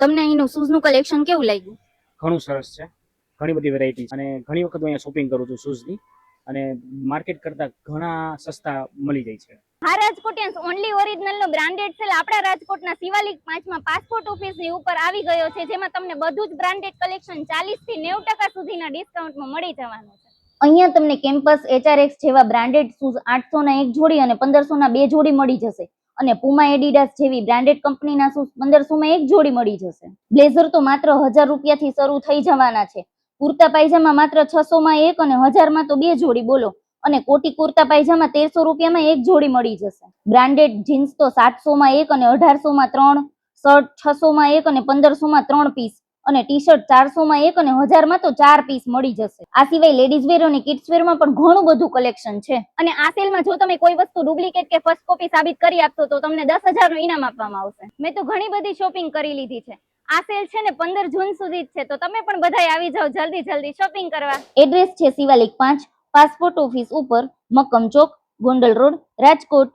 તમને અહીંનું શૂઝનું કલેક્શન કેવું લાગ્યું? ઘણું સરસ છે, ઘણી બધી વેરાયટી અને ઘણી વખત હું અહીંયા શોપિંગ કરું છું શૂઝની અને માર્કેટ કરતા ઘણા સસ્તા મળી જાય છે. હા રાજકોટિયન્સ, ઓનલી ઓરિજિનલ નો બ્રાન્ડેડ સેલ આપણા રાજકોટના શિવાલિક 5 માં પાસપોર્ટ ઓફિસની ઉપર આવી ગયો છે, જેમાં તમને બધું જ બ્રાન્ડેડ કલેક્શન 40 થી 90% સુધીના ડિસ્કાઉન્ટમાં મળી જવાનું છે. અહીંયા તમને કેમ્પસ, HRX જેવા બ્રાન્ડેડ શૂઝ 800 ના એક જોડી અને 1500 ના બે જોડી મળી જશે અને પુમા, એડિડાસ જેવી બ્રાન્ડેડ કંપનીના શૂઝ 1500 માં એક જોડી મળી જશે. બ્લેઝર તો માત્ર 1000 રૂપિયાથી શરૂ થઈ જવાના છે. કુર્તા પાયજામા માત્ર 600 માં એક અને 1000 માં તો બે જોડી બોલો. અને કોટી કુર્તા પાયજામા 1300 રૂપિયામાં એક જોડી મળી જશે. બ્રાન્ડેડ જીન્સ તો 700 માં એક અને 1800 માં 3, શર્ટ 600 માં એક અને 1500 માં 3 પીસ અને ટી-શર્ટ 400 માં એક અને 1000 માં તો 4 પીસ મળી જશે. આ સિવાય લેડીઝ વેર અને કિડ્સ વેર માં પણ ઘણું બધું કલેક્શન છે. અને આ સેલમાં જો તમે કોઈ વસ્તુ ડુપ્લિકેટ કે ફર્સ્ટ કોપી સાબિત કરી આપશો તો તમને 10,000 નું ઇનામ આપવામાં આવશે. મેં તો ઘણી બધી શોપિંગ કરી લીધી છે. આ સેલ છે ને 15 જૂન સુધી જ છે, તો તમે પણ બધાય આવી જાઓ જલ્દી શોપિંગ કરવા. એડ્રેસ છે શિવાલિક 5, પાસપોર્ટ ઓફિસ ઉપર, મક્કમ ચોક, ગોંડલ રોડ, રાજકોટ.